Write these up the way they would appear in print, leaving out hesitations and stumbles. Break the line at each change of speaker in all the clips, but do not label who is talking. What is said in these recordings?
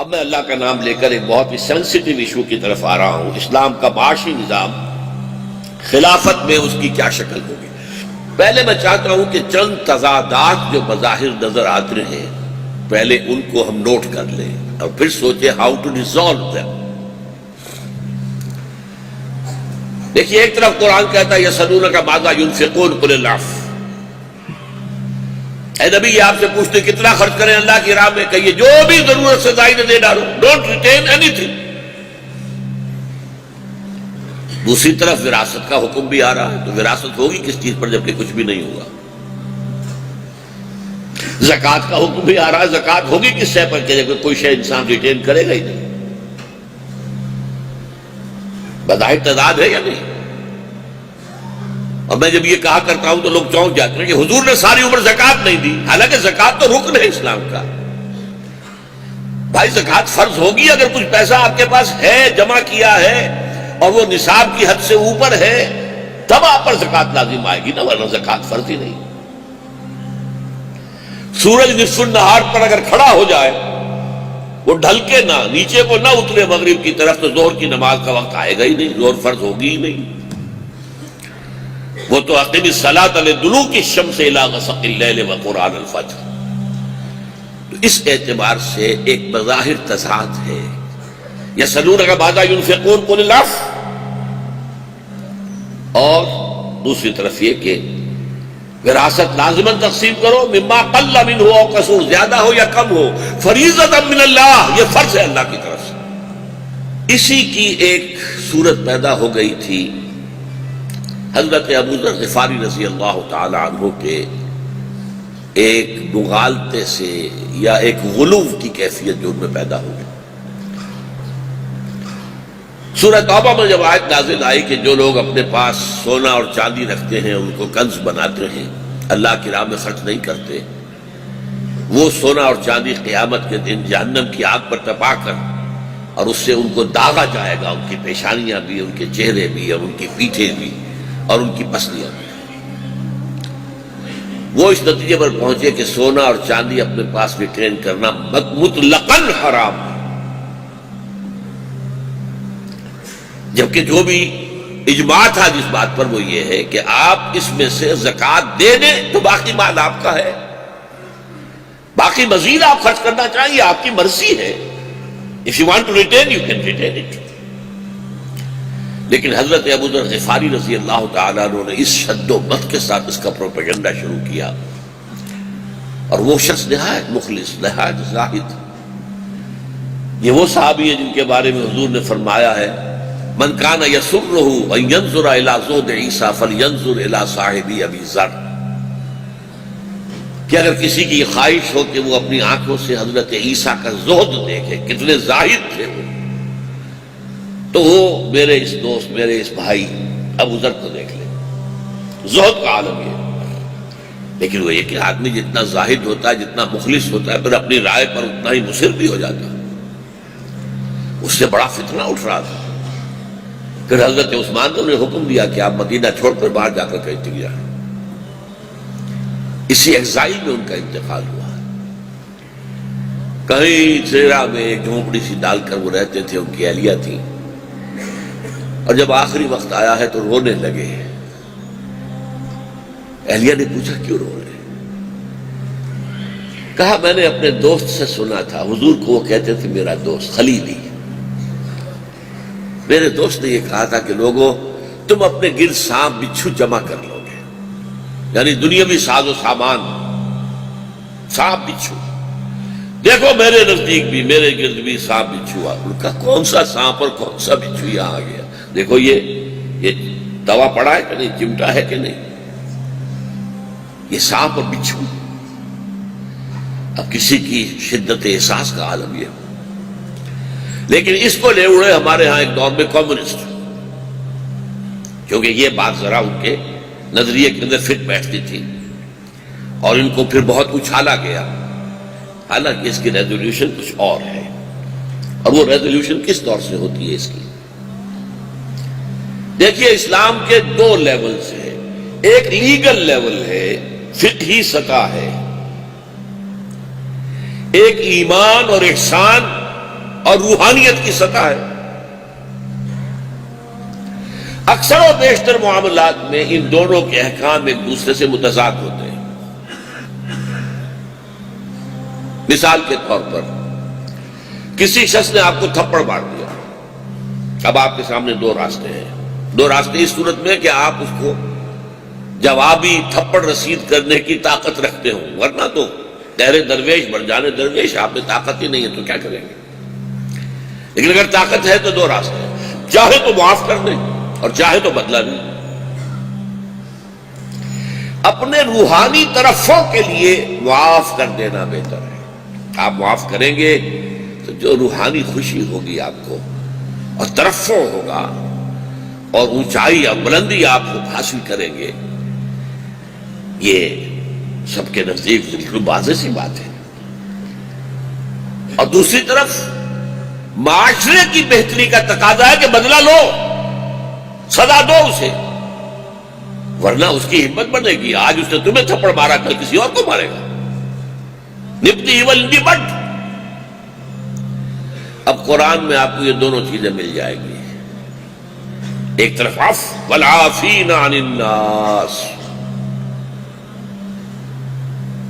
اب میں اللہ کا نام لے کر ایک بہت ہی سینسٹیو ایشو کی طرف آ رہا ہوں، اسلام کا معاشی نظام، خلافت میں اس کی کیا شکل ہوگی۔ پہلے میں چاہتا ہوں کہ چند تضادات جو بظاہر نظر آتے ہیں پہلے ان کو ہم نوٹ کر لیں اور پھر سوچیں ہاؤ ٹو ریزالو them۔ دیکھیے، ایک طرف قرآن کہتا ہے یسألونک ماذا ينفقون قل العفو، اے نبی یہ آپ سے پوچھتے ہیں کتنا خرچ کریں اللہ کی راہ میں، کہیے جو بھی ضرورت سے زائد دے ڈالو، ڈونٹ ریٹین اینی تھنگ۔ دوسری طرف وراثت کا حکم بھی آ رہا ہے، تو وراثت ہوگی کس چیز پر جبکہ کچھ بھی نہیں ہوگا۔ زکوٰۃ کا حکم بھی آ رہا ہے، زکوٰۃ ہوگی کس شے پر کہ جبکہ کوئی شے انسان ریٹین کرے گا ہی نہیں۔ بظاہر تضاد ہے یا نہیں؟ اور میں جب یہ کہا کرتا ہوں تو لوگ چونک جاتے ہیں کہ حضور نے ساری عمر زکوٰۃ نہیں دی، حالانکہ زکوٰۃ تو رکن ہے اسلام کا۔ بھائی زکوٰۃ فرض ہوگی اگر کچھ پیسہ آپ کے پاس ہے، جمع کیا ہے اور وہ نصاب کی حد سے اوپر ہے، تب آپ پر زکوٰۃ لازم آئے گی نا، ورنہ زکوٰۃ فرض ہی نہیں۔ سورج نصف النہار پر اگر کھڑا ہو جائے، وہ ڈھل کے نہ نیچے کو نہ اترے مغرب کی طرف، تو ظہر کی نماز کا وقت آئے گا ہی نہیں، ظہر فرض ہوگی ہی نہیں۔ وہ تو اقم الصلاۃ لدلوک الشمس الی غسق اللیل وقرآن الفجر۔ تو اس اعتبار سے ایک بظاہر تضاد ہے۔ یسألونک ماذا ينفقون قل العفو، اور دوسری طرف یہ کہ وراثت لازماً تقسیم کرو، مما قل منہ او کثر، زیادہ ہو یا کم ہو، فریضۃ من اللہ، یہ فرض ہے اللہ کی طرف سے۔ اسی کی ایک صورت پیدا ہو گئی تھی حضرت ابو ذر غفاری رضی اللہ تعالی عنہ کے ایک مغالطے سے یا ایک غلو کی کیفیت جو ان میں پیدا ہو گئی۔ سورہ توبہ میں جب آیت نازل آئی کہ جو لوگ اپنے پاس سونا اور چاندی رکھتے ہیں، ان کو کنز بناتے ہیں، اللہ کی راہ میں خرچ نہیں کرتے، وہ سونا اور چاندی قیامت کے دن جہنم کی آگ پر تپا کر اور اس سے ان کو داغا جائے گا، ان کی پیشانیاں بھی، ان کے چہرے بھی، اور ان کی پیٹھیں بھی، اور ان کی پسلیاں بھی۔ وہ اس نتیجے پر پہنچے کہ سونا اور چاندی اپنے پاس ریٹین کرنا مطلقاً حرام ہے، جبکہ جو بھی اجماع تھا جس بات پر وہ یہ ہے کہ آپ اس میں سے زکوٰۃ دے دیں تو باقی مال آپ کا ہے، باقی مزید آپ خرچ کرنا چاہیے، آپ کی مرضی ہے۔ If you want to retain, you can retain it۔ لیکن حضرت ابو ذر غفاری رضی اللہ تعالیٰ عنہ نے اس شد و مت کے ساتھ اس کا پروپیگنڈا شروع کیا، اور وہ شخص نہایت مخلص، نہایت زاہد، یہ وہ صحابی ہیں جن کے بارے میں حضور نے فرمایا ہے من کان یسرہ ان ینظر الی زہد عیسیٰ فلینظر الی صاحب ابی ذر، کہ اگر کسی کی خواہش ہو کہ وہ اپنی آنکھوں سے حضرت عیسیٰ کا زہد دیکھے، کتنے زاہد تھے وہ، تو وہ میرے اس دوست، میرے اس بھائی ابو ذر کو دیکھ لے۔ زہد کا عالم یہ، لیکن وہ یہ کہ آدمی جتنا زاہد ہوتا ہے، جتنا مخلص ہوتا ہے، پھر اپنی رائے پر اتنا ہی مصر بھی ہو جاتا ہے۔ اس سے بڑا فتنہ اٹھ رہا تھا۔ پھر حضرت عثمان نے انہیں حکم دیا کہ آپ مدینہ چھوڑ کر باہر جا کر کہیں چلی جائیں۔ اسی ایگزائل میں ان کا انتقال ہوا۔ کہیں سیرا میں ایک جھونپڑی سی ڈال کر وہ رہتے تھے، ان کی اہلیہ تھی، اور جب آخری وقت آیا ہے تو رونے لگے۔ اہلیہ نے پوچھا کیوں رو رہے؟ کہا میں نے اپنے دوست سے سنا تھا، حضور کو وہ کہتے تھے میرا دوست خلیلی، میرے دوست نے یہ کہا تھا کہ لوگوں تم اپنے گرد سانپ بچھو جمع کر لو گے، یعنی دنیاوی ساز و سامان، سانپ بچھو۔ دیکھو میرے نزدیک بھی، میرے گرد بھی سانپ بچھو آ۔ ان کا کون سا سانپ اور کون سا بچھو یہاں آ گیا؟ دیکھو یہ دوا پڑا ہے کہ نہیں، چمٹا ہے کہ نہیں، یہ سانپ اور بچھو۔ اب کسی کی شدت احساس کا عالم یہ، لیکن اس کو لے اڑے ہمارے ہاں ایک دور میں کمیونسٹ، کیونکہ یہ بات ذرا ان کے نظریے کے اندر فٹ بیٹھتی تھی، اور ان کو پھر بہت اچھالا گیا، حالانکہ اس کی ریزولوشن کچھ اور ہے۔ اور وہ ریزولوشن کس طور سے ہوتی ہے اس کی؟ دیکھیے اسلام کے دو لیولز ہیں، ایک لیگل لیول ہے، فقہی سطح ہے، ایک ایمان اور احسان اور روحانیت کی سطح ہے. اکثر و بیشتر معاملات میں ان دونوں کے احکام ایک دوسرے سے متضاد ہوتے ہیں. مثال کے طور پر کسی شخص نے آپ کو تھپڑ مار دیا. اب آپ کے سامنے دو راستے ہیں. دو راستے اس صورت میں کہ آپ اس کو جوابی تھپڑ رسید کرنے کی طاقت رکھتے ہوں، ورنہ تو تیرے درویش بڑھ جانے درویش، آپ میں طاقت ہی نہیں ہے تو کیا کریں گے. لیکن اگر طاقت ہے تو دو راستے ہیں، چاہے تو معاف کر دیں اور چاہے تو بدلہ نہیں. اپنے روحانی ترفع کے لیے معاف کر دینا بہتر ہے. آپ معاف کریں گے تو جو روحانی خوشی ہوگی آپ کو اور ترفع ہوگا اور اونچائی اور بلندی آپ حاصل کریں گے، یہ سب کے نزدیک بالکل واضح سی بات ہے. اور دوسری طرف معاشرے کی بہتری کا تقاضا ہے کہ بدلہ لو، سزا دو اسے، ورنہ اس کی ہمت بنے گی. آج اس نے تمہیں تھپڑ مارا، کل کسی اور کو مارے گا. نپتی ایول ان دی بٹ. اب قرآن میں آپ کو یہ دونوں چیزیں مل جائیں گی. ایک طرف عفو والعافین عن الناس،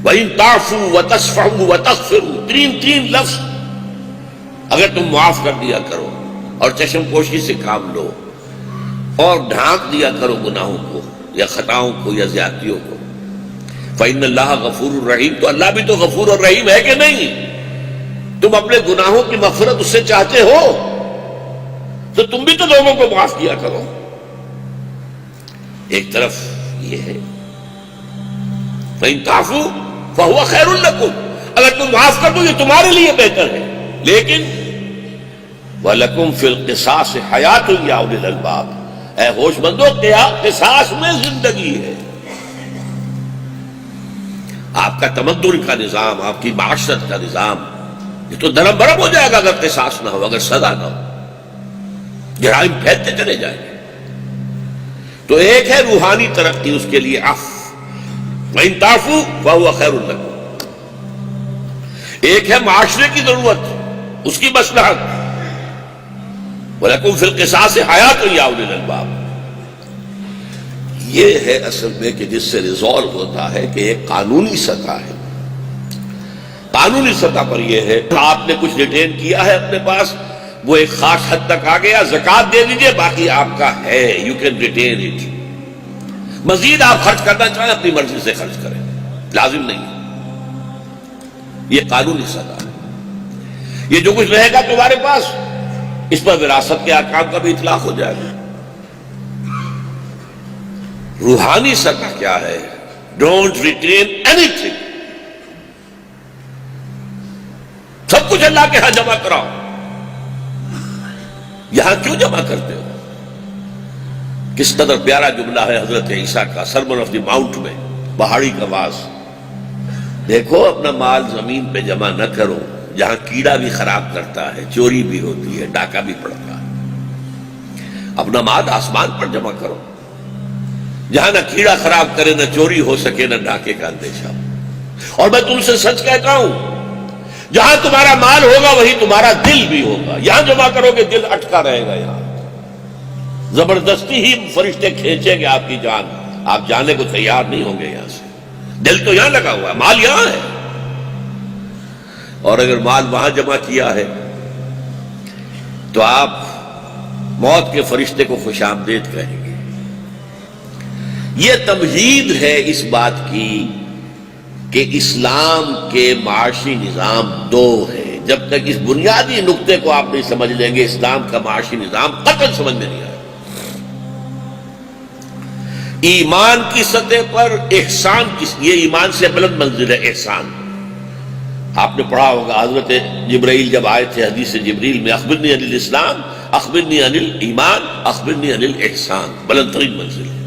وَإِن تَعْفُوا وَتَصْفَحُوا وَتَغْفِرُوا، تین لفظ. اگر تم معاف کر دیا کرو اور چشم پوشی سے کام لو اور ڈھانک دیا کرو گناہوں کو یا خطاؤں کو یا زیادتیوں کو، فَإِنَّ اللَّهَ غَفُورٌ رَحِيمٌ، تو اللہ بھی تو غفور اور رحیم ہے کہ نہیں؟ تم اپنے گناہوں کی مغفرت اس سے چاہتے ہو تو تم بھی تو لوگوں کو معاف کیا کرو. ایک طرف یہ ہے فَإِن تَعْفُوا فَهُوَ خَيْرٌ لَكُمْ، اگر تم معاف کر دو یہ تمہارے لیے بہتر ہے. لیکن وَلَكُمْ فِي الْقِصَاصِ حَيَاةٌ يَا أُولِي الْأَلْبَابِ، اے ہوش مندو، قصاص میں زندگی ہے. آپ کا تمدن کا نظام، آپ کی معاشرت کا نظام یہ تو درم برم ہو جائے گا اگر قصاص نہ ہو، اگر سزا نہ ہو. جرائم پھیلتے چلے جائیں گے. تو ایک ہے روحانی ترقی، اس کے لیے عفو، وَإِن تَعْفُوا فَهُوَ خَيْرٌ لَكُمْ. ایک ہے معاشرے کی ضرورت، اس کی مصلحت، وَلَكُمْ فِي الْقِصَاصِ حَيَاةٌ يَا أُولِي الْأَلْبَابِ. یہ ہے اصل میں کہ جس سے ریزالو ہوتا ہے کہ ایک قانونی سطح ہے. قانونی سطح پر یہ ہے آپ نے کچھ ریٹین کیا ہے اپنے پاس، وہ ایک خاص حد تک آ گیا، زکوٰۃ دے دیجئے، باقی آپ کا ہے، یو کین ریٹین اٹ. مزید آپ خرچ کرنا چاہیں اپنی مرضی سے خرچ کریں، لازم نہیں. یہ قانونی سطح ہے. یہ جو کچھ رہے گا تمہارے پاس، اس پر وراثت کے احکام کا بھی اطلاق ہو جائے گا. روحانی سطح کیا ہے؟ Don't retain anything. سب کچھ اللہ کے ہاں جمع کراؤ. یہاں کیوں جمع کرتے ہو؟ کس قدر پیارا جملہ ہے حضرت عیسیٰ کا سرمن آف دی ماؤنٹ میں، پہاڑی کا واز. دیکھو اپنا مال زمین پہ جمع نہ کرو جہاں کیڑا بھی خراب کرتا ہے، چوری بھی ہوتی ہے، ڈاکہ بھی پڑتا ہے. اپنا مال آسمان پر جمع کرو جہاں نہ کیڑا خراب کرے، نہ چوری ہو سکے، نہ ڈاکے کا اندیشہ ہو. اور میں تم سے سچ کہتا ہوں، جہاں تمہارا مال ہوگا وہی تمہارا دل بھی ہوگا. یہاں جمع کرو گے دل اٹکا رہے گا. یہاں زبردستی ہی فرشتے کھینچیں گے آپ کی جان، آپ جانے کو تیار نہیں ہوں گے یہاں سے. دل تو یہاں لگا ہوا ہے، مال یہاں ہے. اور اگر مال وہاں جمع کیا ہے تو آپ موت کے فرشتے کو خوش آمدید کہیں گے. یہ تمہید ہے اس بات کی کہ اسلام کے معاشی نظام دو ہے. جب تک اس بنیادی نقطے کو آپ نہیں سمجھ لیں گے، اسلام کا معاشی نظام قطعاً سمجھ میں نہیں آئے. ایمان کی سطح پر احسان یہ ایمان سے بلند منزل ہے احسان. آپ نے پڑھا ہوگا حضرت جبرائیل جب آئے تھے حدیث جبریل میں، اخبرنی عن الاسلام، اخبرنی عن الایمان، اخبرنی عن الاحسان. بلند ترین منزل ہے.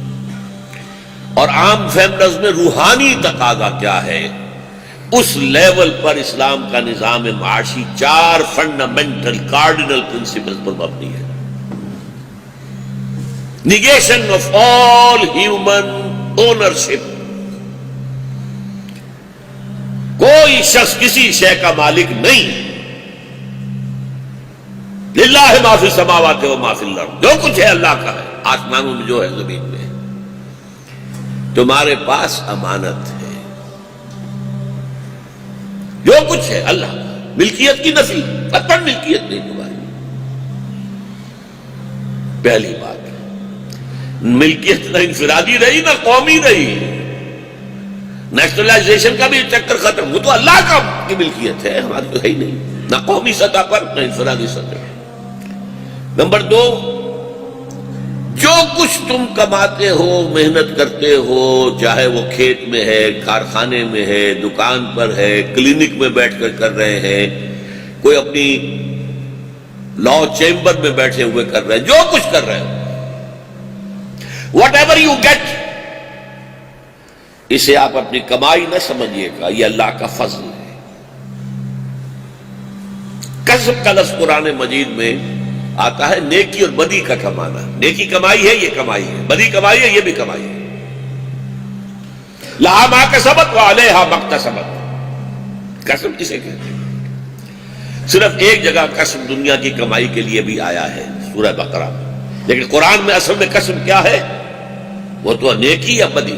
اور عام فہم میں روحانی تقاضا کیا ہے، اس لیول پر اسلام کا نظام معاشی 4 فنڈامنٹل کارڈینل پرنسپل پر مبنی ہے. Negation of all human ownership. کوئی شخص کسی شے کا مالک نہیں. للہ ما فی السماوات و ما فی الارض، جو کچھ ہے اللہ کا ہے، آسمانوں میں جو ہے زمین میں ہے، تمہارے پاس امانت ہے، جو کچھ ہے اللہ کا۔ ملکیت کی نفی، قطعاً ملکیت نہیں تمہاری۔ پہلی بات، ملکیت نہ انفرادی رہی نہ قومی رہی، نیشنلائزیشن کا بھی چکر ختم، وہ تو اللہ کا کی ملکیت ہے، ہماری تو ہے ہی نہیں، نہ قومی سطح پر نہ انفرادی سطح پر۔ نمبر دو، جو کچھ تم کماتے ہو، محنت کرتے ہو، چاہے وہ کھیت میں ہے، کارخانے میں ہے، دکان پر ہے، کلینک میں بیٹھ کر رہے ہیں، کوئی اپنی لا چیمبر میں بیٹھے ہوئے کر رہے ہیں، جو کچھ کر رہے ہو، واٹ ایور یو گیٹ، اسے آپ اپنی کمائی نہ سمجھیے گا، یہ اللہ کا فضل ہے۔ کسب کا لفظ قرآن مجید میں آتا ہے نیکی اور بدی کا کمانا۔ نیکی کمائی ہے، یہ کمائی ہے، بدی کمائی ہے، یہ بھی کمائی ہے۔ لہا ما کسبت وعلیہا ما اکتسبت، کسب کسے کہتے ہیں؟ صرف ایک جگہ کسب دنیا کی کمائی کے لیے بھی آیا ہے، سورہ بقرہ میں، لیکن قرآن میں اصل میں کسب کیا ہے؟ وہ تو نیکی یا بدی۔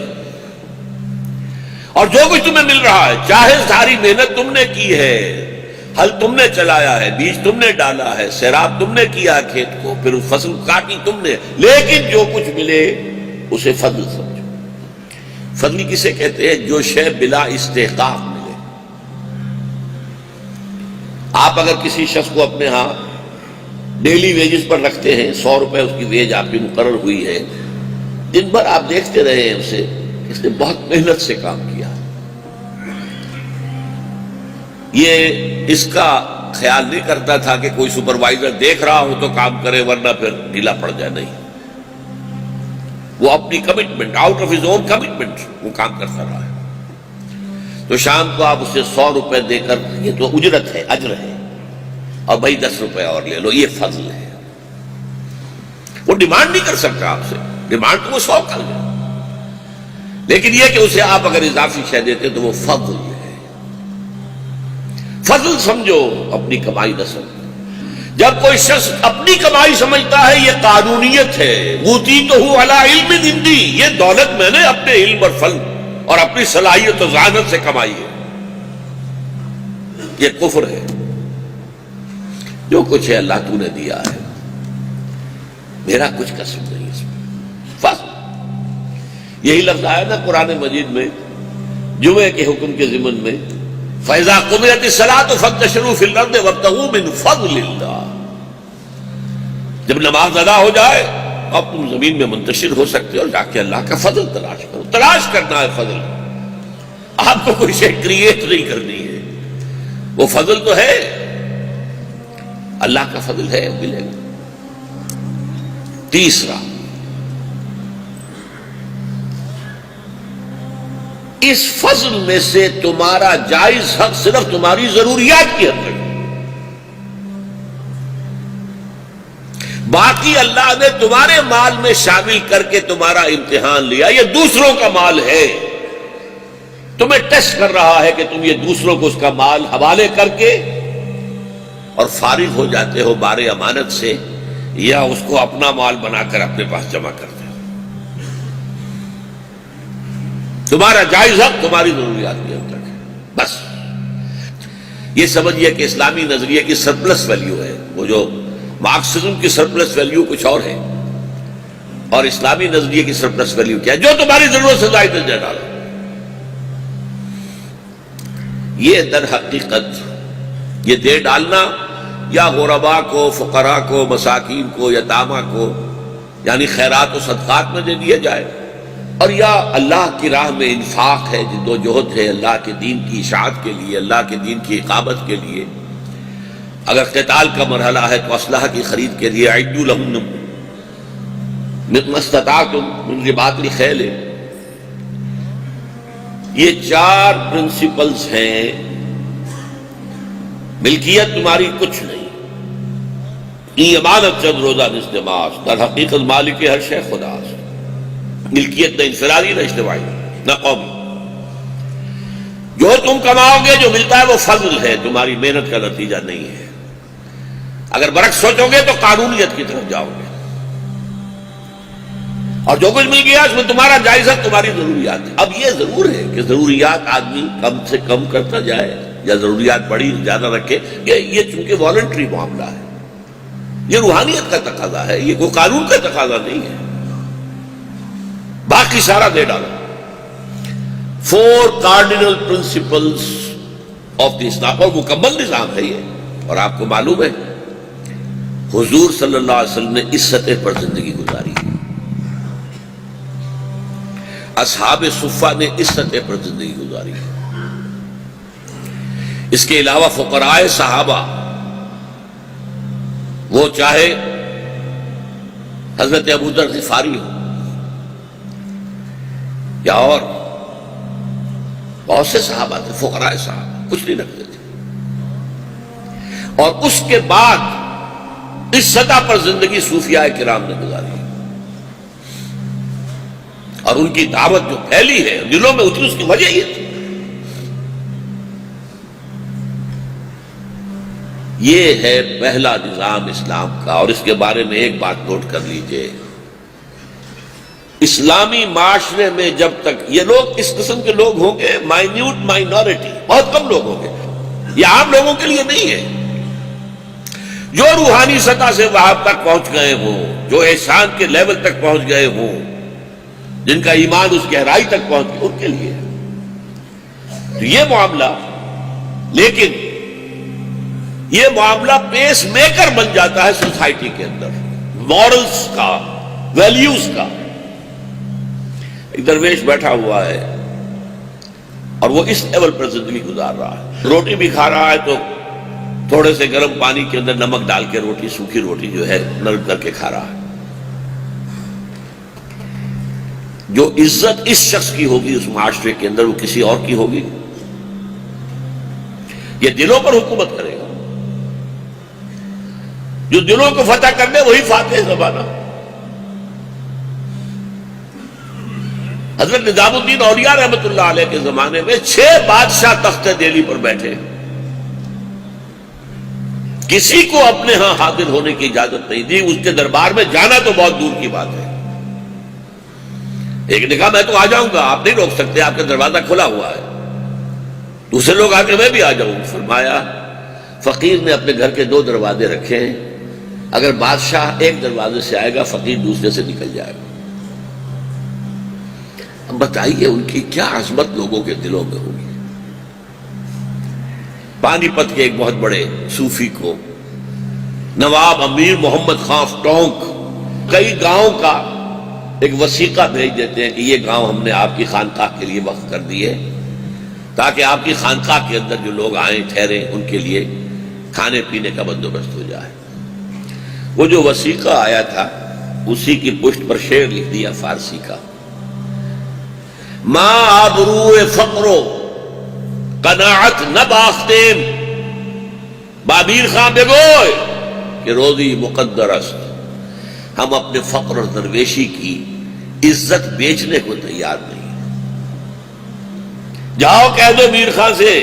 اور جو کچھ تمہیں مل رہا ہے، چاہے ساری محنت تم نے کی ہے، ہل تم نے چلایا ہے، بیج تم نے ڈالا ہے، سیراب تم نے کیا ہے کھیت کو، پھر فصل کاٹی تم نے، لیکن جو کچھ ملے اسے فضل سمجھو۔ فضل کسے کہتے ہیں؟ جو شے بلا استحقاق ملے۔ آپ اگر کسی شخص کو اپنے ہاں ڈیلی ویجز پر رکھتے ہیں، 100 روپے اس کی ویج آپ کی مقرر ہوئی ہے، دن بھر آپ دیکھتے رہے ہیں اسے، اس نے بہت محنت سے کام کیا، یہ اس کا خیال نہیں کرتا تھا کہ کوئی سپروائزر دیکھ رہا ہو تو کام کرے ورنہ پھر ڈھیلا پڑ جائے، نہیں، وہ اپنی commitment, out of his own commitment وہ کام کرتا رہا ہے۔ تو شام کو آپ اسے 100 روپے دے کر، یہ تو اجرت ہے، اجر ہے، اور بھائی 10 روپے اور لے لو، یہ فضل ہے۔ وہ ڈیمانڈ نہیں کر سکتا آپ سے، ڈیمانڈ تو وہ 100 کر لے، لیکن یہ کہ اسے آپ اگر اضافی شے دیتے تو وہ فضل ہے۔ فضل سمجھو، اپنی کمائی نہ سمجھو۔ جب کوئی شخص اپنی کمائی سمجھتا ہے یہ قانونیت ہے، اوتیتہ علی علم عندی، یہ دولت میں نے اپنے علم اور فن اور اپنی صلاحیت و ذہانت سے کمائی ہے، یہ کفر ہے۔ جو کچھ ہے اللہ تو نے دیا ہے، میرا کچھ قسم نہیں اس میں، فضل۔ یہی لفظ آیا نا قرآن مجید میں جمعے کے حکم کے ضمن میں، فَإِذَا قُضِيَتِ الصَّلَاةُ فَانتَشِرُوا فِي الْأَرْضِ وَابْتَغُوا مِنْ فَضْلِ اللَّهِ، جب نماز ادا ہو جائے اب تم زمین میں منتشر ہو سکتے ہو اور جا کے اللہ کا فضل تلاش کرو۔ تلاش کرنا ہے فضل، آپ کو کوئی شے کریٹ نہیں کرنی ہے، وہ فضل تو ہے، اللہ کا فضل ہے، ملے گا۔ تیسرا، اس فضل میں سے تمہارا جائز حق صرف تمہاری ضروریات کی حد تک، باقی اللہ نے تمہارے مال میں شامل کر کے تمہارا امتحان لیا، یہ دوسروں کا مال ہے، تمہیں ٹیسٹ کر رہا ہے کہ تم یہ دوسروں کو اس کا مال حوالے کر کے اور فارغ ہو جاتے ہو بار امانت سے، یا اس کو اپنا مال بنا کر اپنے پاس جمع کرتے ہو۔ تمہارا جائز حق تمہاری ضروریات کی حد تک ہے، بس یہ سمجھیے کہ اسلامی نظریے کی سرپلس ویلیو ہے، وہ جو مارکسزم کی سرپلس ویلیو کچھ اور ہے، اور اسلامی نظریے کی سرپلس ویلیو کیا ہے؟ جو تمہاری ضرورت سے زائد درجہ ڈالو۔ یہ در حقیقت یہ دے ڈالنا یا غرباء کو، فقراء کو، مساکین کو، یتامہ کو، یعنی خیرات و صدقات میں دے دیا جائے، اور یا اللہ کی راہ میں انفاق ہے، جد و جہد ہے اللہ کے دین کی اشاعت کے لیے، اللہ کے دین کی اقامت کے لیے، اگر قتال کا مرحلہ ہے تو اسلحہ کی خرید کے لیے اعدوا لہن ما استطعتم من رباط الخیل۔ یہ 4 پرنسپلز ہیں، ملکیت تمہاری کچھ نہیں، یہ امانت چند روزہ نستماس، در حقیقت مالک ہر شے خدا سے، ملکیت نہ انفرادی نہ اجتماعی نہ قومی، جو تم کماؤ گے جو ملتا ہے وہ فضل ہے، تمہاری محنت کا نتیجہ نہیں ہے۔ اگر برعکس سوچو گے تو قانونیت کی طرف جاؤ گے، اور جو کچھ مل گیا اس میں تمہارا جائزہ تمہاری ضروریات ہے۔ اب یہ ضرور ہے کہ ضروریات آدمی کم سے کم کرتا جائے یا ضروریات بڑی زیادہ رکھے، یہ چونکہ والنٹری معاملہ ہے، یہ روحانیت کا تقاضا ہے، یہ کوئی قانون کا تقاضا نہیں ہے۔ باقی سارا دے ڈالو۔ 4 cardinal principles of the Islam، اور مکمل نظام ہے یہ، اور آپ کو معلوم ہے حضور صلی اللہ علیہ وسلم نے اس سطح پر زندگی گزاری ہے، اصحاب صفہ نے اس سطح پر زندگی گزاری ہے، اس کے علاوہ فقراء صحابہ، وہ چاہے حضرت ابو ذر غفاری ہو یا اور بہت سے صحابہ تھے، فقراء صحابہ کچھ نہیں رکھتے تھے، اور اس کے بعد اس سطح پر زندگی صوفیاء کرام نے گزاری، اور ان کی دعوت جو پھیلی ہے دلوں میں اتری، اس کی وجہ یہ تھی۔ یہ ہے پہلا نظام اسلام کا، اور اس کے بارے میں ایک بات نوٹ کر لیجئے، اسلامی معاشرے میں جب تک یہ لوگ اس قسم کے لوگ ہوں گے، مائنیوٹ مائنورٹی، بہت کم لوگ ہوں گے، یہ عام لوگوں کے لیے نہیں ہے، جو روحانی سطح سے وہاں تک پہنچ گئے ہوں، جو احسان کے لیول تک پہنچ گئے ہوں، جن کا ایمان اس گہرائی تک پہنچ گیا، ان کے لیے تو یہ معاملہ، لیکن یہ معاملہ پیس میکر بن جاتا ہے سوسائٹی کے اندر، مورلز کا، ویلیوز کا۔ ایک درویش بیٹھا ہوا ہے اور وہ اس لیول پر زندگی گزار رہا ہے، روٹی بھی کھا رہا ہے تو تھوڑے سے گرم پانی کے اندر نمک ڈال کے روٹی، سوکھی روٹی جو ہے نرم کر کے کھا رہا ہے۔ جو عزت اس شخص کی ہوگی اس معاشرے کے اندر، وہ کسی اور کی ہوگی؟ یہ دلوں پر حکومت کرے گا، جو دلوں کو فتح کر دے وہی فاتح زمانہ۔ حضرت نظام الدین اولیاء رحمۃ اللہ علیہ کے زمانے میں 6 بادشاہ تخت دہلی پر بیٹھے، کسی کو اپنے ہاں حاضر ہونے کی اجازت نہیں دی، اس کے دربار میں جانا تو بہت دور کی بات ہے۔ ایک نے کہا میں تو آ جاؤں گا، آپ نہیں روک سکتے، آپ کا دروازہ کھلا ہوا ہے۔ دوسرے لوگ آ کے میں بھی آ جاؤں۔ فرمایا فقیر نے اپنے گھر کے 2 دروازے رکھے ہیں، اگر بادشاہ ایک دروازے سے آئے گا، فقیر دوسرے سے نکل جائے گا۔ اب بتائیے ان کی کیا عظمت لوگوں کے دلوں میں ہوگی۔ پانی پت کے ایک بہت بڑے صوفی کو نواب امیر محمد خان آف ٹونک کئی گاؤں کا ایک وثیقہ بھیج دیتے ہیں کہ یہ گاؤں ہم نے آپ کی خانقاہ کے لیے وقف کر دیے، تاکہ آپ کی خانقاہ کے اندر جو لوگ آئیں ٹھہریں ان کے لیے کھانے پینے کا بندوبست ہو جائے۔ وہ جو وثیقہ آیا تھا اسی کی پشت پر شعر لکھ دیا فارسی کا، ما آبرو فقرو قناعت نہ باختیم، بابیر خان بگوئے کہ روزی مقدر است، ہم اپنے فقر اور درویشی کی عزت بیچنے کو تیار نہیں۔ جاؤ کہہ دو میر خان سے،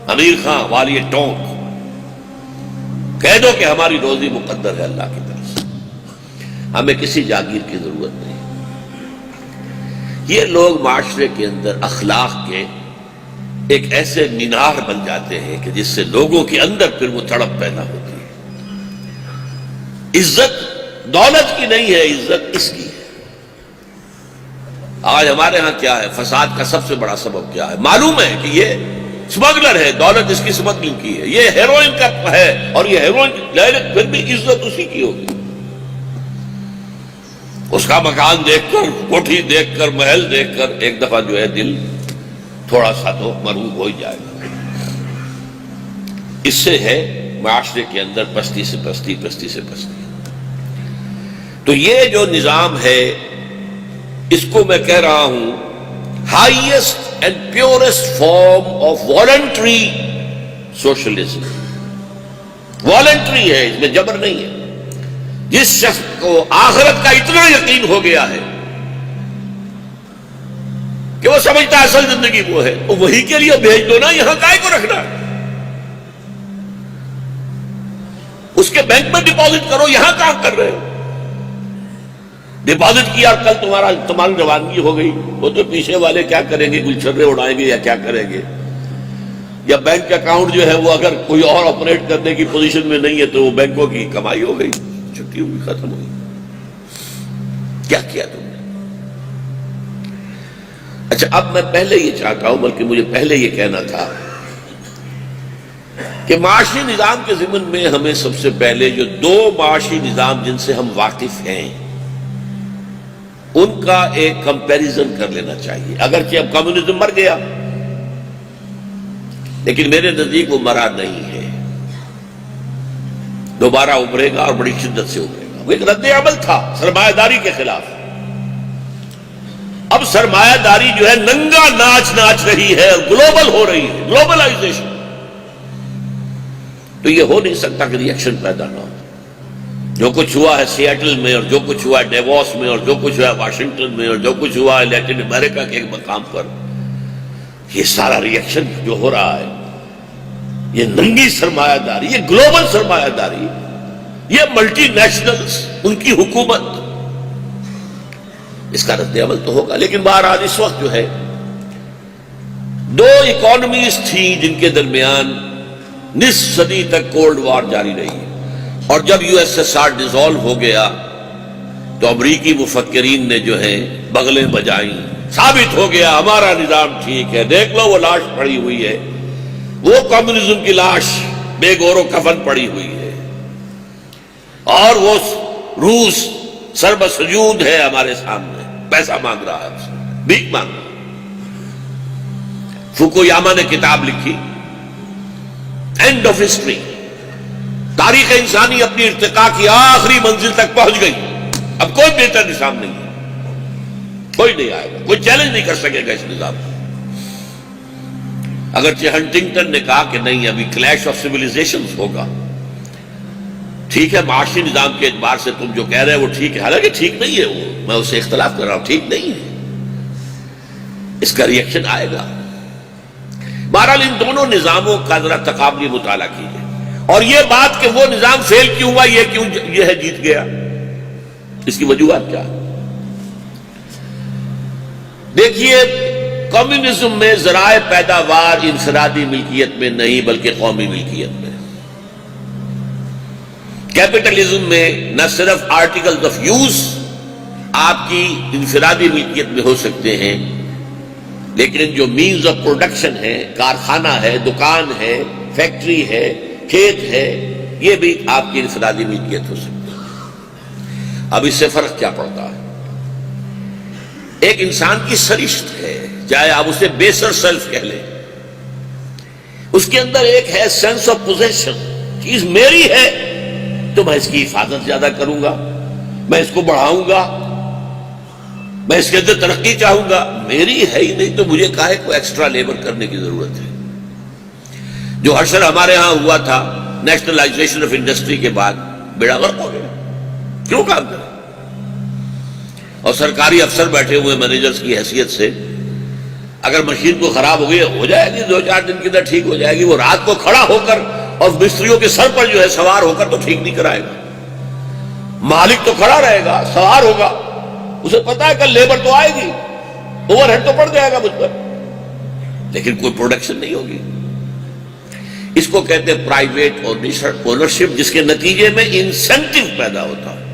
امیر خان والی ٹونک، کہہ دو کہ ہماری روزی مقدر ہے اللہ کی طرف سے، ہمیں کسی جاگیر کی ضرورت نہیں۔ یہ لوگ معاشرے کے اندر اخلاق کے ایک ایسے مینار بن جاتے ہیں کہ جس سے لوگوں کے اندر پھر وہ تڑپ پیدا ہوتی ہے۔ عزت دولت کی نہیں ہے، عزت اس کی ہے۔ آج ہمارے ہاں کیا ہے، فساد کا سب سے بڑا سبب کیا ہے؟ معلوم ہے کہ یہ سمگلر ہے، دولت اس کی سمگلنگ کی ہے، یہ ہیروئن کا ہے، اور یہ ہیروئن پھر بھی عزت اسی کی ہوگی۔ اس کا مکان دیکھ کر، کوٹھی دیکھ کر، محل دیکھ کر ایک دفعہ جو ہے دل تھوڑا سا تو مرعوب ہو ہی جائے گا۔ اس سے ہے معاشرے کے اندر پستی سے پستی، پستی سے پستی۔ تو یہ جو نظام ہے اس کو میں کہہ رہا ہوں highest and purest form of voluntary socialism. Voluntary ہے، اس میں جبر نہیں ہے۔ جس شخص کو آخرت کا اتنا یقین ہو گیا ہے کہ وہ سمجھتا ہے اصل زندگی وہ ہے، تو وہی کے لیے بھیج دو نا، یہاں کائے کو رکھنا ہے؟ اس کے بینک میں ڈپازٹ کرو، یہاں کام کر رہے ہو؟ ڈپازٹ کیا اور کل تمہاری روانگی ہو گئی، وہ تو پیچھے والے کیا کریں گے، گلچھرے اڑائیں گے یا کیا کریں گے، یا بینک اکاؤنٹ جو ہے وہ اگر کوئی اور آپریٹ کرنے کی پوزیشن میں نہیں ہے تو وہ بینکوں کی کمائی ہو گئی، چھٹی ہوئی، ختم ہوئی۔ کیا کیا تم نے؟ اچھا، اب میں پہلے یہ چاہتا ہوں، بلکہ مجھے پہلے یہ کہنا تھا کہ معاشی نظام کے ضمن میں ہمیں سب سے پہلے جو دو معاشی نظام جن سے ہم واقف ہیں ان کا ایک کمپیریزن کر لینا چاہیے۔ اگرچہ اب کمیونزم مر گیا، لیکن میرے نزدیک وہ مرا نہیں ہے، دوبارہ ابھرے گا اور بڑی شدت سے ابھرے گا۔ وہ ایک رد عمل تھا سرمایہ داری کے خلاف، اب سرمایہ داری جو ہے ننگا ناچ رہی ہے اور گلوبل ہو رہی ہے، گلوبلائزیشن۔ تو یہ ہو نہیں سکتا کہ ری ایکشن پیدا نہ ہو۔ جو کچھ ہوا ہے سیاٹل میں، اور جو کچھ ہوا ہے ڈیووس میں، اور جو کچھ ہوا ہے واشنگٹن میں، اور جو کچھ ہوا ہے لیٹن امریکہ کے ایک مقام پر، یہ سارا ری ایکشن جو ہو رہا ہے، یہ ننگی سرمایہ داری، یہ گلوبل سرمایہ داری، یہ ملٹی نیشنلز، ان کی حکومت، اس کا رد عمل تو ہوگا۔ لیکن بہرحال اس وقت جو ہے دو اکانومیز تھی جن کے درمیان نصف صدی تک کولڈ وار جاری رہی، اور جب U S S R dissolve ہو گیا تو امریکی مفکرین نے جو ہے بغلیں بجائیں، ثابت ہو گیا ہمارا نظام ٹھیک ہے، دیکھ لو وہ لاش پڑی ہوئی ہے، وہ کمیونزم کی لاش بے گور و کفن پڑی ہوئی ہے، اور وہ روس سربسجود ہے ہمارے سامنے، پیسہ مانگ رہا ہے، بھیک مانگ رہا ہے۔ فوکویاما نے کتاب لکھی اینڈ آف ہسٹری، تاریخ انسانی اپنی ارتقاء کی آخری منزل تک پہنچ گئی، اب کوئی بہتر نظام نہیں ہے، کوئی نہیں آئے گا، کوئی چیلنج نہیں کر سکے گا اس نظام کو۔ اگرچہ ہنٹنگٹن نے کہا کہ نہیں، ابھی کلیش آف سیویلائزیشنز ہوگا، ٹھیک ہے معاشی نظام کے اعتبار سے تم جو کہہ رہے ہیں وہ ٹھیک ہے، حالانکہ ٹھیک نہیں ہے، وہ میں اسے اختلاف کر رہا ہوں، ٹھیک نہیں ہے، اس کا ری ایکشن آئے گا۔ بہرحال ان دونوں نظاموں کا ذرا تقابلی مطالعہ کیجیے، اور یہ بات کہ وہ نظام فیل کیوں ہوا، یہ ہے جیت گیا، اس کی وجوہات کیا؟ دیکھیے، کمیونزم میں ذرائع پیداوار انفرادی ملکیت میں نہیں بلکہ قومی ملکیت میں، کیپٹلزم میں نہ صرف آرٹیکلز آف یوز آپ کی انفرادی ملکیت میں ہو سکتے ہیں، لیکن جو مینز آف پروڈکشن ہے، کارخانہ ہے، دکان ہے، فیکٹری ہے، کھیت ہے، یہ بھی آپ کی انفرادی ملکیت ہو سکتی ہے۔ اب اس سے فرق کیا پڑتا ہے؟ ایک انسان کی سرشت ہے، چاہے آپ اسے بیسر سیلف کہہ لیں، اس کے اندر ایک ہے سینس آف پوزیشن، چیز میری ہے تو میں اس کی حفاظت زیادہ کروں گا، میں اس کو بڑھاؤں گا، میں اس کے اندر ترقی چاہوں گا، میری ہے ہی نہیں تو مجھے کاہے کو ایکسٹرا لیبر کرنے کی ضرورت ہے۔ جو حشر ہمارے ہاں ہوا تھا نیشنلائزیشن آف انڈسٹری کے بعد، بیڑا غرق ہو گیا، کیوں کام کریں؟ اور سرکاری افسر بیٹھے ہوئے مینیجرز کی حیثیت سے، اگر مشین کو خراب ہو گئی ہو جائے گی، 2-4 دن کے اندر ٹھیک ہو جائے گی، وہ رات کو کھڑا ہو کر اور مستریوں کے سر پر جو ہے سوار ہو کر تو ٹھیک نہیں کرائے گا، مالک تو کھڑا رہے گا، سوار ہوگا، اسے پتا ہے کل لیبر تو آئے گی، اوور ہیڈ تو پڑ جائے گا مجھ پر، لیکن کوئی پروڈکشن نہیں ہوگی۔ اس کو کہتے ہیں پرائیویٹ اونرشپ، جس کے نتیجے میں انسینٹیو پیدا ہوتا ہے۔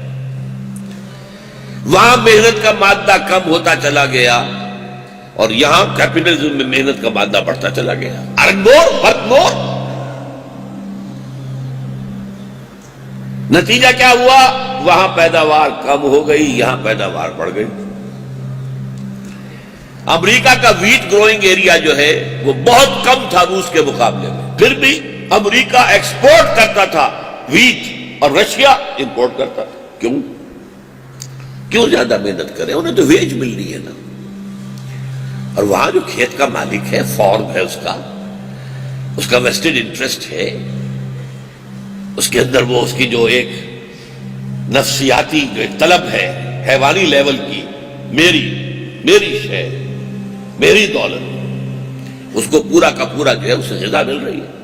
وہاں محنت کا مادہ کم ہوتا چلا گیا اور یہاں کیپٹلزم میں محنت کا مادہ بڑھتا چلا گیا، ارن مور ورک مور۔ نتیجہ کیا ہوا؟ وہاں پیداوار کم ہو گئی، یہاں پیداوار بڑھ گئی۔ امریکہ کا ویٹ گروئنگ ایریا جو ہے وہ بہت کم تھا روس کے مقابلے میں، پھر بھی امریکہ ایکسپورٹ کرتا تھا ویٹ اور رشیا امپورٹ کرتا تھا۔ کیوں زیادہ محنت کریں؟ انہیں تو ویج مل رہی ہے نا، اور وہاں جو کھیت کا مالک ہے، فارم ہے، اس کا ویسٹڈ انٹرسٹ ہے، اس کے اندر وہ اس کی جو ایک نفسیاتی جو ایک طلب ہے حیوانی لیول کی، میری شے، میری دولت، اس کو پورا کا پورا جو ہے اسے غذا مل رہی ہے۔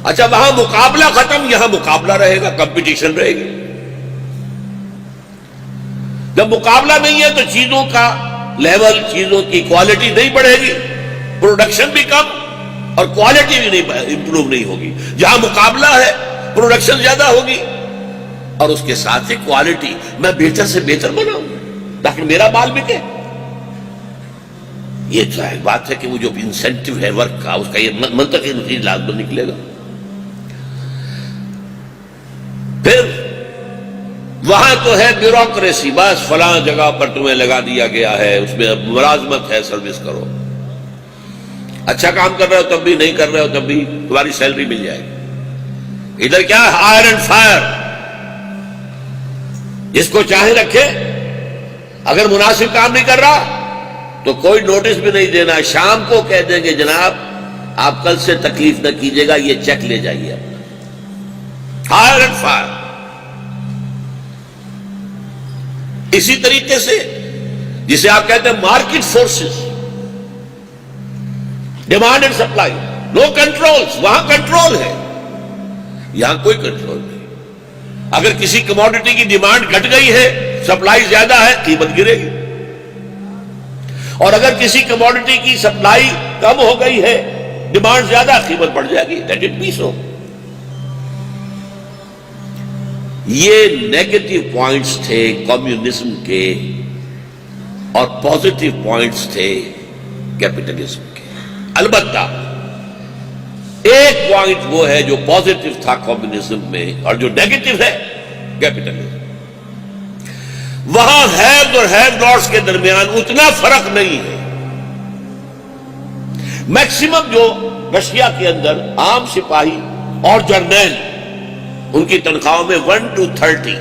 اچھا وہاں مقابلہ ختم، یہاں مقابلہ رہے گا، کمپٹیشن رہے گی۔ جب مقابلہ نہیں ہے تو چیزوں کا لیول، چیزوں کی کوالٹی نہیں بڑھے گی، پروڈکشن بھی کم اور کوالٹی بھی نہیں امپروو نہیں ہوگی۔ جہاں مقابلہ ہے پروڈکشن زیادہ ہوگی اور اس کے ساتھ ہی کوالٹی، میں بہتر سے بہتر بناؤں تاکہ میرا مال بکے۔ یہ ظاہر بات ہے کہ وہ جو انسینٹیو ہے ورک کا، اس کا یہ منطقی نتیجہ لازم نکلے گا۔ پھر وہاں تو ہے بیوروکریسی، بس فلاں جگہ پر تمہیں لگا دیا گیا ہے، اس میں ملازمت ہے، سروس کرو، اچھا کام کر رہے ہو تب بھی، نہیں کر رہے ہو تب بھی تمہاری سیلری مل جائے گی۔ ادھر کیا ہے؟ ہائر اینڈ فائر، جس کو چاہے رکھے، اگر مناسب کام نہیں کر رہا تو کوئی نوٹس بھی نہیں دینا، شام کو کہہ دیں گے جناب آپ کل سے تکلیف نہ کیجیے گا، یہ چیک لے جائیے اپنا۔ Hire and fire. اسی طریقے سے جسے آپ کہتے ہیں market forces, demand and supply, no controls, وہاں کنٹرول ہے، یہاں کوئی کنٹرول نہیں۔ اگر کسی کموڈٹی کی ڈیمانڈ گھٹ گئی ہے، سپلائی زیادہ ہے، قیمت گرے گی، اور اگر کسی کموڈٹی کی سپلائی کم ہو گئی ہے، ڈیمانڈ زیادہ، قیمت بڑھ جائے گی۔ لیٹ اٹ بی سو۔ یہ نیگیٹو پوائنٹس تھے کمیونزم کے اور پازیٹو پوائنٹس تھے کیپٹلزم کے۔ البتہ ایک پوائنٹ وہ ہے جو پازیٹو تھا کمیونزم میں اور جو نیگیٹو ہے کیپٹلزم۔ وہاں ہیوز اور ہیو ناٹس کے درمیان اتنا فرق نہیں ہے۔ میکسیمم جو رشیا کے اندر عام سپاہی اور جرنیل، ان کی تنخواہوں میں 1:30،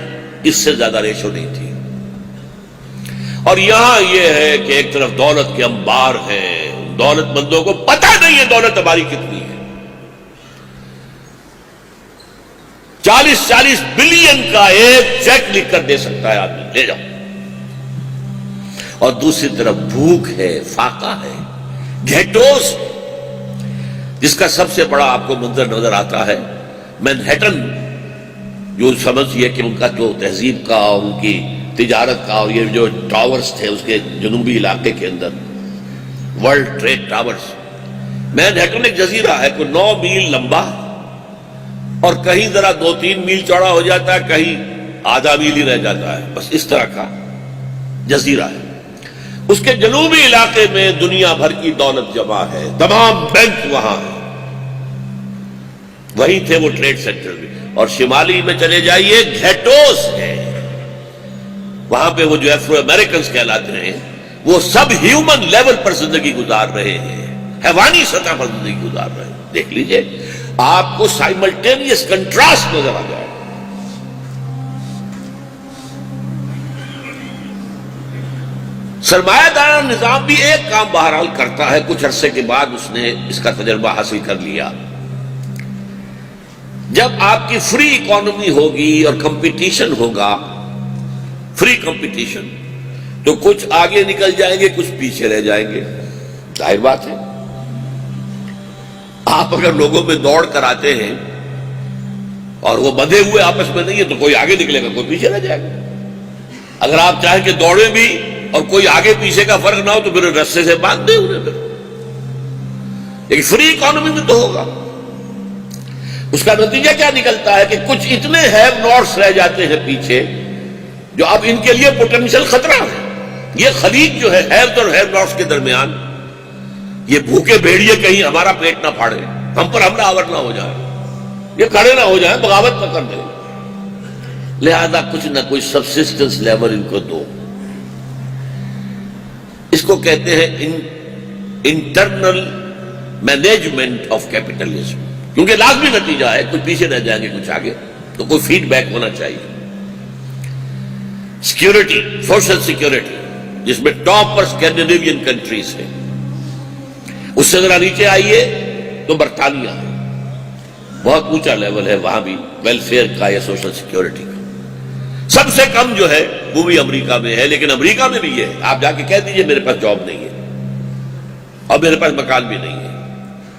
اس سے زیادہ ریشو نہیں تھی۔ اور یہاں یہ ہے کہ ایک طرف دولت کے انبار ہیں، دولت مندوں کو پتہ نہیں ہے دولت ہماری کتنی ہے، 40 بلین کا ایک چیک لکھ کر دے سکتا ہے آدمی، لے جاؤ۔ اور دوسری طرف بھوک ہے، فاقہ ہے، گھیٹوس، جس کا سب سے بڑا آپ کو منظر نظر آتا ہے مینہٹن، جو سمجھئے کہ ان کا جو تہذیب کا، ان کی تجارت کا، اور یہ جو ٹاورز تھے اس کے جنوبی علاقے کے اندر، ورلڈ ٹریڈ ٹاورز۔ مینہٹن ایک جزیرہ ہے، کوئی 9 میل لمبا اور کہیں ذرا 2-3 میل چوڑا ہو جاتا ہے، کہیں آدھا میل ہی رہ جاتا ہے، بس اس طرح کا جزیرہ ہے۔ اس کے جنوبی علاقے میں دنیا بھر کی دولت جمع ہے، تمام بینک وہاں ہیں، وہی تھے وہ ٹریڈ سینٹر بھی۔ اور شمالی میں چلے جائیے، گھیٹوس ہے، وہاں پہ وہ جو افرو امریکنز کہلاتے ہیں، وہ سب ہیومن لیول پر زندگی گزار رہے ہیں، حیوانی سطح پر زندگی گزار رہے ہیں۔ دیکھ لیجئے، آپ کو سائملٹینیس کنٹراسٹ نظر آ جائے۔ سرمایہ دارانہ نظام بھی ایک کام بہرحال کرتا ہے، کچھ عرصے کے بعد اس نے اس کا تجربہ حاصل کر لیا۔ جب آپ کی فری اکانومی ہوگی اور کمپٹیشن ہوگا، فری کمپٹیشن، تو کچھ آگے نکل جائیں گے، کچھ پیچھے رہ جائیں گے، ظاہر بات ہے۔ آپ اگر لوگوں میں دوڑ کر آتے ہیں اور وہ بندھے ہوئے آپس میں نہیں ہے تو کوئی آگے نکلے گا، کوئی پیچھے رہ جائے گا۔ اگر آپ چاہیں کہ دوڑیں بھی اور کوئی آگے پیچھے کا فرق نہ ہو تو پھر رسے سے باندھ دیں انہیں، پھر لیکن فری اکانومی میں تو ہوگا۔ اس کا نتیجہ کیا نکلتا ہے کہ کچھ اتنے ہیو ناٹس رہ جاتے ہیں پیچھے جو اب ان کے لیے پوٹینشیل خطرہ ہے۔ یہ خلیج جو ہے ہیوز اور ہیو ناٹس کے درمیان، یہ بھوکے بھیڑیے کہیں ہمارا پیٹ نہ پھاڑے، ہم پر حملہ آور نہ ہو جائے، یہ کھڑے نہ ہو جائیں، بغاوت نہ کر دیں، لہذا کچھ نہ کچھ سبسسٹنس لیول ان کو دو۔ اس کو کہتے ہیں انٹرنل مینجمنٹ آف کیپٹلزم، کیونکہ لازمی نتیجہ ہے کچھ پیچھے رہ جائیں گے کچھ آگے، تو کوئی فیڈ بیک ہونا چاہیے۔ سیکیورٹی، سوشل سیکیورٹی، جس میں ٹاپ پر اسکینڈینیوین کنٹریز ہیں، اس سے ذرا نیچے آئیے تو برطانیہ ہے، بہت اونچا لیول ہے وہاں بھی ویلفیئر کا یا سوشل سیکیورٹی کا۔ سب سے کم جو ہے وہ بھی امریکہ میں ہے، لیکن امریکہ میں بھی یہ ہے، آپ جا کے کہہ دیجئے میرے پاس جاب نہیں ہے اور میرے پاس مکان بھی نہیں ہے،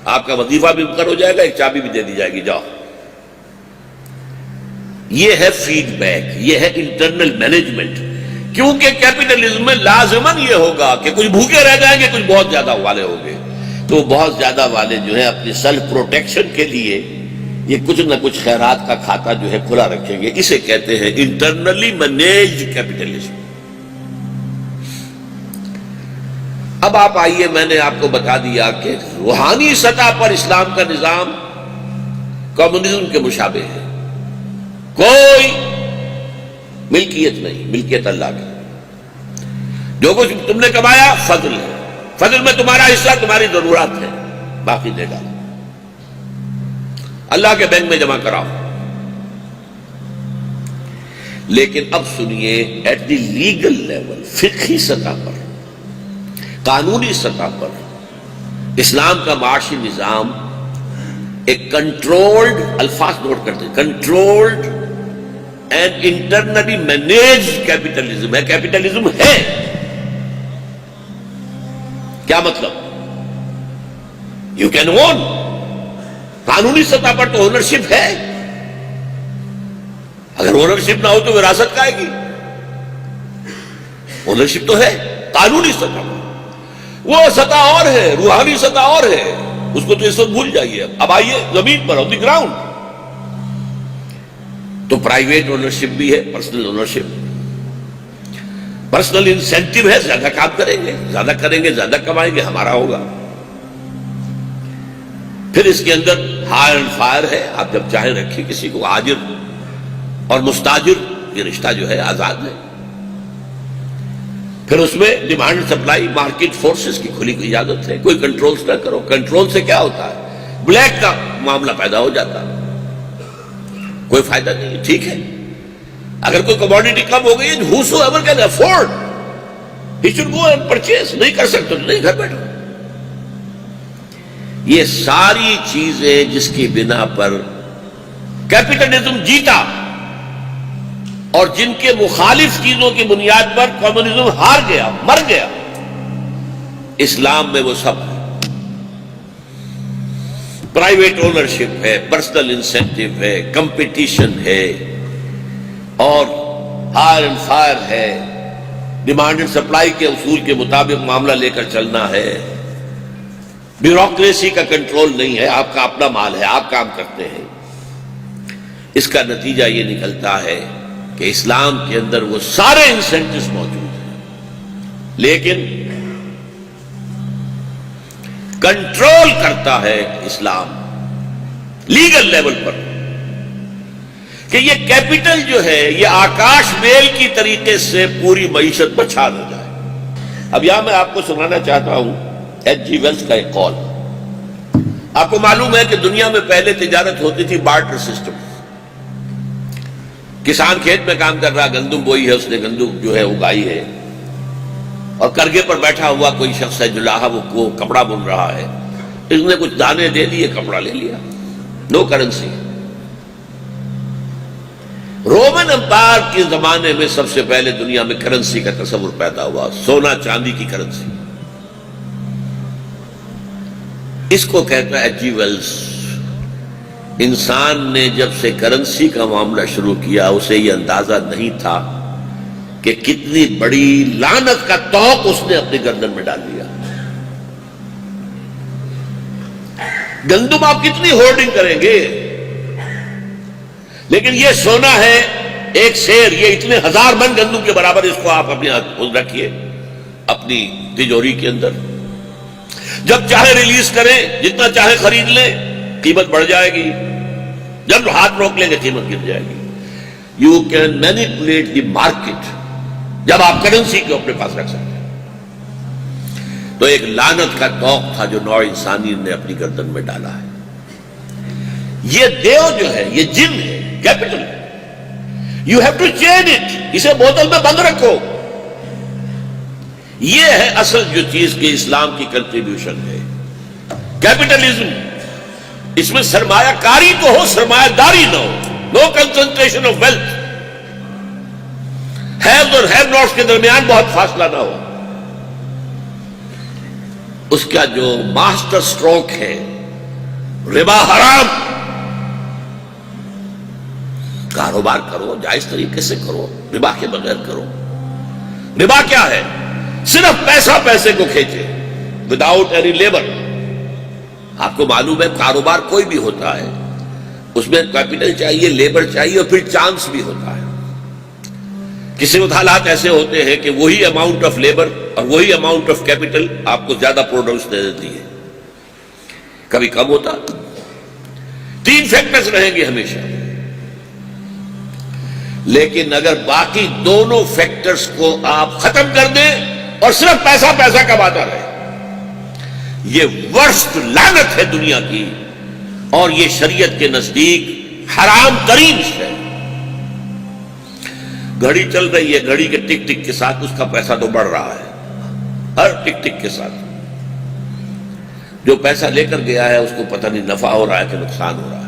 آپ کا وظیفہ بھی مقرر ہو جائے گا، ایک چابی بھی دے دی جائے گی، جاؤ۔ یہ ہے فیڈ بیک، یہ ہے انٹرنل مینجمنٹ۔ کیونکہ کیپٹلزم میں لازماً یہ ہوگا کہ کچھ بھوکے رہ جائیں گے، کچھ بہت زیادہ والے ہوں گے، تو بہت زیادہ والے جو ہے اپنی سیلف پروٹیکشن کے لیے یہ کچھ نہ کچھ خیرات کا کھاتا جو ہے کھلا رکھیں گے۔ اسے کہتے ہیں انٹرنلی مینیجڈ کیپٹلزم۔ اب آپ آئیے، میں نے آپ کو بتا دیا کہ روحانی سطح پر اسلام کا نظام کمیونزم کے مشابہ ہے۔ کوئی ملکیت نہیں، ملکیت اللہ کی۔ جو کچھ تم نے کمایا فضل ہے، فضل میں تمہارا حصہ تمہاری ضرورت ہے، باقی دے ڈالو، اللہ کے بینک میں جمع کراؤ۔ لیکن اب سنیے، ایٹ دی لیگل لیول، فقہی سطح پر، قانونی سطح پر، اسلام کا معاشی نظام ایک کنٹرولڈ، الفاظ نوٹ کرتے ہیں، controlled and internally managed capitalism ہے۔ کیپٹلزم ہے، کیا مطلب؟ یو کین اون، قانونی سطح پر تو اونرشپ ہے، اگر اونرشپ نہ ہو تو وراثت کا آئے گی؟ اونرشپ تو ہے قانونی سطح پر، وہ سطح اور ہے، روحانی سطح اور ہے، اس کو تو اس وقت بھول جائیے۔ اب آئیے زمین پر، آن دی گراؤنڈ، تو پرائیویٹ اونرشپ بھی ہے، پرسنل اونرشپ، پرسنل انسینٹیو ہے، زیادہ کام کریں گے، زیادہ کریں گے، زیادہ کمائیں گے، ہمارا ہوگا۔ پھر اس کے اندر ہائر اینڈ فائر ہے، آپ جب چاہیں رکھیں کسی کو، آجر اور مستاجر یہ رشتہ جو ہے آزاد ہے۔ پھر اس میں ڈیمانڈ سپلائی، مارکیٹ فورسز کی کھلی اجازت ہے، کوئی کنٹرولز نہ کرو۔ کنٹرول سے کیا ہوتا ہے؟ بلیک کا معاملہ پیدا ہو جاتا ہے، کوئی فائدہ نہیں۔ ٹھیک ہے، اگر کوئی کموڈٹی کم ہو گئی ہے، whosoever can afford he should go and purchase، نہیں کر سکتے تو نہیں، گھر بیٹھو۔ یہ ساری چیزیں جس کی بنا پر کیپٹلزم جیتا اور جن کے مخالف چیزوں کی بنیاد پر کمیونزم ہار گیا، مر گیا، اسلام میں وہ سب ہے۔ پرائیویٹ اونرشپ ہے، پرسنل انسینٹیو ہے، کمپٹیشن ہے، اور ہائر اینڈ فائر ہے، ڈیمانڈ اینڈ سپلائی کے اصول کے مطابق معاملہ لے کر چلنا ہے۔ بیوروکریسی کا کنٹرول نہیں ہے، آپ کا اپنا مال ہے، آپ کام کرتے ہیں۔ اس کا نتیجہ یہ نکلتا ہے کہ اسلام کے اندر وہ سارے انسینٹیوز موجود ہیں، لیکن کنٹرول کرتا ہے اسلام لیگل لیول پر کہ یہ کیپٹل جو ہے یہ آکاش بیل کی طریقے سے پوری معیشت پر چھا نہ جائے۔ اب یہاں میں آپ کو سنانا چاہتا ہوں ایچ جی ویلز کا ایک قول۔ آپ کو معلوم ہے کہ دنیا میں پہلے تجارت ہوتی تھی بارٹر سسٹم۔ کسان کھیت میں کام کر رہا، گندم بوئی ہے، اس نے گندم جو ہے اگائی ہے، اور کرگے پر بیٹھا ہوا کوئی شخص ہے جو لاہا وہ کپڑا بن رہا ہے، اس نے کچھ دانے دے دیے، کپڑا لے لیا، نو کرنسی۔ رومن امپائر کے زمانے میں سب سے پہلے دنیا میں کرنسی کا تصور پیدا ہوا، سونا چاندی کی کرنسی۔ اس کو کہتا ہے جی ویلز، انسان نے جب سے کرنسی کا معاملہ شروع کیا اسے یہ اندازہ نہیں تھا کہ کتنی بڑی لعنت کا طوق اس نے اپنے گردن میں ڈال دیا۔ گندم آپ کتنی ہولڈنگ کریں گے، لیکن یہ سونا ہے ایک سیر، یہ اتنے 1000 من گندم کے برابر، اس کو آپ اپنے ہاتھ رکھیے اپنی تجوری کے اندر، جب چاہے ریلیز کریں، جتنا چاہے خرید لیں، قیمت بڑھ جائے گی، جب ہاتھ روک لیں گے قیمت گر جائے گی۔ You can manipulate the market جب آپ کرنسی کو اپنے پاس رکھ سکتے ہیں۔ تو ایک لعنت کا طوق تھا جو نوع انسانی نے اپنی گردن میں ڈالا ہے۔ یہ دیو جو ہے، یہ جن ہے، capital, you have to change it, اسے بوتل میں بند رکھو۔ یہ ہے اصل جو چیز کہ اسلام کی کنٹریبیوشن ہے، کیپٹلزم۔ اس میں سرمایہ کاری تو ہو، سرمایہ داری نہ ہو، نو کنسنٹریشن آف ویلتھ، ہیوز اور ہیو ناٹس کے درمیان بہت فاصلہ نہ ہو۔ اس کا جو ماسٹر سٹروک ہے ربا حرام. کاروبار کرو جائز طریقے سے کرو، ربا کے بغیر کرو. ربا کیا ہے؟ صرف پیسہ پیسے کو کھینچے وداؤٹ اینی لیبر. آپ کو معلوم ہے کاروبار کوئی بھی ہوتا ہے اس میں کیپٹل چاہیے، لیبر چاہیے، اور پھر چانس بھی ہوتا ہے. کسی وقت حالات ایسے ہوتے ہیں کہ وہی اماؤنٹ آف لیبر اور وہی اماؤنٹ آف کیپٹل آپ کو زیادہ پروڈکٹس دے دیتی ہے، کبھی کم ہوتا. 3 فیکٹرز رہیں گے ہمیشہ. لیکن اگر باقی دونوں فیکٹرز کو آپ ختم کر دیں اور صرف پیسہ پیسہ کماتا رہے، یہ ورسٹ لعنت ہے دنیا کی، اور یہ شریعت کے نزدیک حرام ترین ہے. گھڑی چل رہی ہے، گھڑی کے ٹک ٹک کے ساتھ اس کا پیسہ تو بڑھ رہا ہے، ہر ٹک ٹک کے ساتھ. جو پیسہ لے کر گیا ہے اس کو پتہ نہیں نفع ہو رہا ہے کہ نقصان ہو رہا ہے.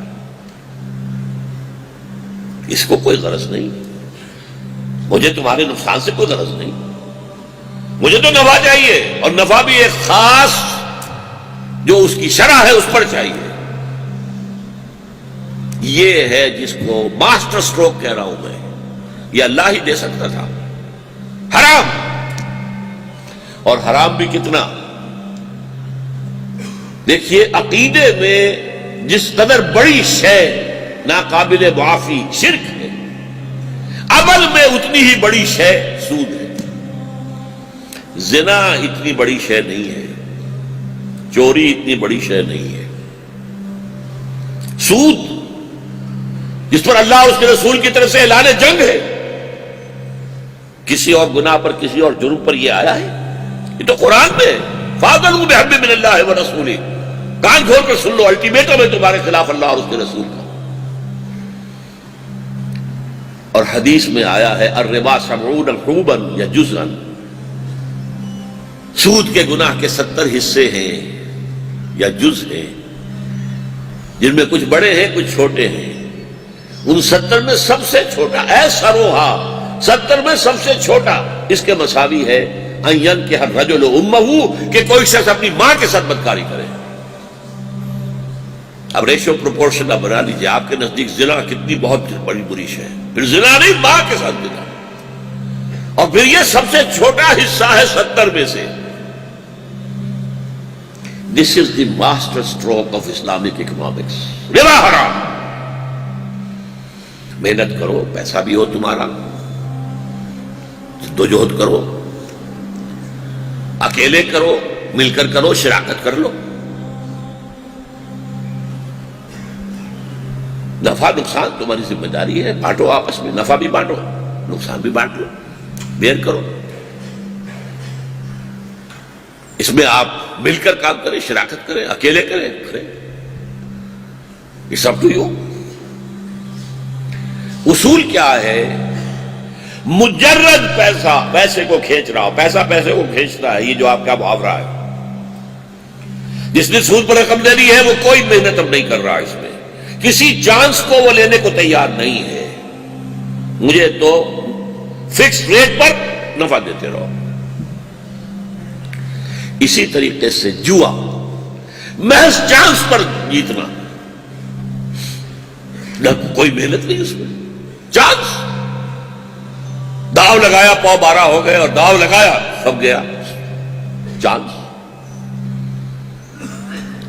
اس کو کوئی غرض نہیں. مجھے تمہارے نقصان سے کوئی غرض نہیں، مجھے تو نفع چاہیے، اور نفع بھی ایک خاص جو اس کی شرح ہے اس پر چاہیے. یہ ہے جس کو ماسٹر سٹروک کہہ رہا ہوں میں، یہ اللہ ہی دے سکتا تھا. حرام، اور حرام بھی کتنا. دیکھیے عقیدے میں جس قدر بڑی شے ناقابل معافی شرک ہے، عمل میں اتنی ہی بڑی شے سود ہے. زنا اتنی بڑی شے نہیں ہے، چوری اتنی بڑی شے نہیں ہے. سود جس پر اللہ اس کے رسول کی طرف سے اعلان جنگ ہے، کسی اور گناہ پر، کسی اور جرم پر یہ آیا ہے؟ یہ تو قرآن میں فاضلوا بحرب من اللہ ورسولہ. کان کھول کر سن لو، الٹیمیٹم ہے تمہارے خلاف اللہ اور اس کے رسول کا. اور حدیث میں آیا ہے الربا 70 حبا یا جزءا، سود کے گناہ کے 70 حصے ہیں یا جز ہیں، جن میں کچھ بڑے ہیں کچھ چھوٹے ہیں. ان 70 میں سب سے چھوٹا ایسروہا، 70 میں سب سے چھوٹا اس کے مساوی ہے ان ينكح الرجل امه، کہ کوئی شخص اپنی ماں کے ساتھ بدکاری کرے. اب ریشو پروپورشن آپ بنا لیجیے، آپ کے نزدیک زنا کتنی بہت بڑی بری شے ہے. پھر زنا نہیں، ماں کے ساتھ زنا، اور پھر یہ سب سے چھوٹا حصہ ہے 70 میں سے. This is the master stroke of Islamic economics. ربا حرام. محنت کرو، پیسہ بھی ہو تمہارا، جدوجہد کرو، اکیلے کرو، مل کر کرو، شراکت کر لو. نفع نقصان تمہاری ذمہ داری ہے، بانٹو آپس میں، نفع بھی بانٹو، نقصان بھی بانٹ لو، بیئر کرو. اس میں آپ مل کر کام کریں، شراکت کریں، اکیلے کریں. It's up to you. اصول کیا ہے؟ مجرد پیسہ پیسے کو کھینچ رہا ہو، پیسہ پیسے کو کھینچتا ہے، یہ جو آپ کا محاورہ ہے. جس نے سود پر رقم دینی ہے وہ کوئی محنت اب نہیں کر رہا، اس میں کسی چانس کو وہ لینے کو تیار نہیں ہے. مجھے تو فکس ریٹ پر نفع دیتے رہو. اسی طریقے سے جوا، محض چانس پر جیتنا، نہ کوئی محنت نہیں اس میں، چانس. داؤ لگایا، پاؤ 12 ہو گئے، اور داؤ لگایا سب گیا، چانس.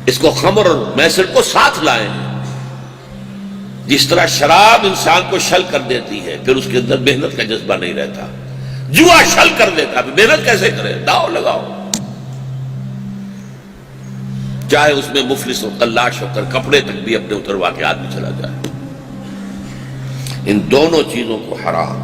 اس کو خمر اور میسر کو ساتھ لائیں. جس طرح شراب انسان کو شل کر دیتی ہے، پھر اس کے اندر محنت کا جذبہ نہیں رہتا. جوا شل کر دیتا ہے، محنت کیسے کرے؟ داؤ لگاؤ. چاہے اس میں مفلس ہو، قلاش ہو کر کپڑے تک بھی اپنے اتروا کے آدمی چلا جائے. ان دونوں چیزوں کو حرام